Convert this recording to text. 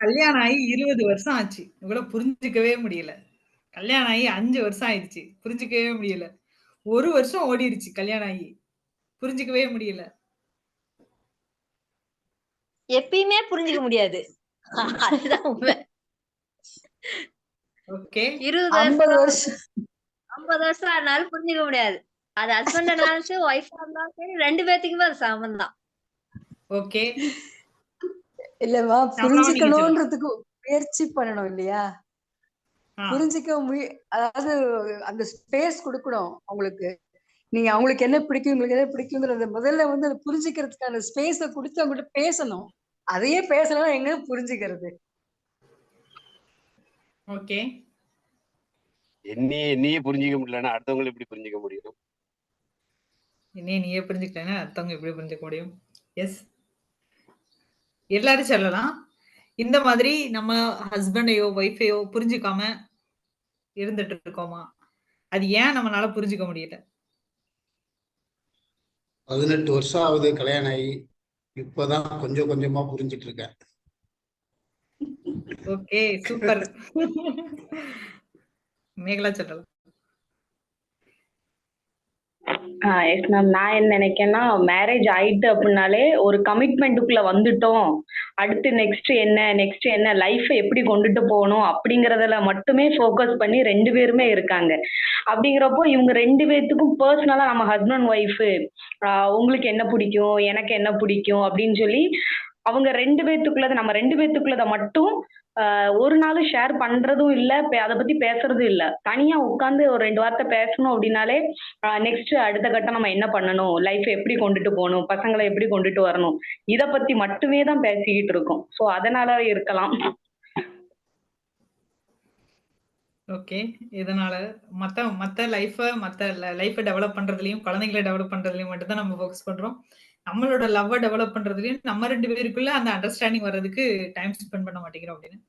கல்யாணம் ஆகி 20 வருஷம் ஆச்சு. இவ்வளோ புரிஞ்சுக்கவே முடியல. கல்யாணம் ஆகி 5 வருஷம் ஆயிடுச்சு. புரிஞ்சுக்கவே முடியல. 1 வருஷம் ஓடிருச்சு கல்யாணம் ஆகி. புரிஞ்சுக்கவே முடியல. எப்பயுமே புரிஞ்சுக்க முடியாது. அதுதான் உண்மை. ஓகே. 20 வருஷம் 50 வருஷம் ஆனாலும் புரிஞ்சுக்க முடியாது. அது ஹஸ்பண்ட் ஆனாலும் சரி, ஒய்ஃபா இருந்தாலும் சரி, 2 பேத்துக்குமே அது சமம் தான். ஓகே. இல்லம்மா, புரிஞ்சுக்கணும்ன்றதுக்கு முயற்சி பண்ணணும் இல்லையா? அதாவது அந்த ஸ்பேஸ் கொடுக்கணும் அவங்களுக்கு. நீங்க அவங்களுக்கு என்ன பிடிக்கும், உங்களுக்கு என்ன பிடிக்குங்கிறத முதல்ல வந்து அதை புரிஞ்சுக்கிறதுக்கான ஸ்பேஸ கொடுத்து அவங்கள்ட்ட பேசணும். அதையே பேசலாம், எங்க புரிஞ்சுக்கிறது? ஓகே. என்னையே புரிஞ்சுக்க முடியலன்னா அடுத்தவங்களை எப்படி புரிஞ்சுக்க முடியும்? நீயே புரிஞ்சுக்கலன்னா அடுத்தவங்க எப்படி புரிஞ்சுக்க முடியும்? எஸ், எல்லாரும் சொல்லலாம். இந்த மாதிரி நம்ம ஹஸ்பண்டையோ ஒய்ஃபையோ புரிஞ்சுக்காம இருந்துட்டு இருக்கோமா? அது ஏன் நம்மளால புரிஞ்சுக்க முடியல? 18 வருஷம் ஆகுது கல்யாணம் ஆகி. இப்பதான் கொஞ்சம் கொஞ்சமா புரிஞ்சிட்டு இருக்கேன். Okay, super. மேகலா சொல்லலாம். Yes ma'am. நான் என்ன நினைக்கிறேன்னா, மேரேஜ் ஆயிட்டு அப்படின்னாலே ஒரு கமிட்மெண்ட்டுக்குள்ள வந்துட்டோம். அடுத்து நெக்ஸ்ட் என்ன லைஃபை எப்படி கொண்டுட்டு போகணும் அப்படிங்கறதுல மட்டுமே ஃபோக்கஸ் பண்ணி 2 பேருமே இருக்காங்க. அப்படிங்கிறப்போ இவங்க 2 பேத்துக்கும் பர்சனலா நம்ம ஹஸ்பண்ட் ஒய்ஃபு உங்களுக்கு என்ன பிடிக்கும், எனக்கு என்ன பிடிக்கும் அப்படின்னு சொல்லி அவங்க 2 பேத்துக்குள்ளத நம்ம 2 பேத்துக்குள்ளத மட்டும் ஒரு நாள் ஷேர் பண்றதும் இல்ல, அதை பத்தி பேசுறதும் இல்ல. தனியா உட்கார்ந்து ஒரு 2 வார்த்தை பேசணும் அப்படின்னாலே நெக்ஸ்ட் அடுத்த கட்டம் நம்ம என்ன பண்ணணும், லைஃப் எப்படி கொண்டுட்டு போகணும், பசங்களை எப்படி கொண்டுட்டு வரணும், இத பத்தி மட்டுமே தான் பேசிக்கிட்டு இருக்கோம். சோ அதனால இருக்கலாம். ஓகே. இதனால மத்த லைஃபை டெவலப் பண்றதுலயும் குழந்தைங்களை டெவலப் பண்றதுலயும் மட்டும் தான் நம்ம ஃபோக்கஸ் பண்றோம். நம்மளோட லவ்வ டெவலப் பண்றதுலயும் நம்ம 2 பேருக்குள்ள அந்த அண்டர்ஸ்டாண்டிங் வர்றதுக்கு டைம் ஸ்பெண்ட் பண்ண மாட்டேங்கிறோம் அப்படின்னு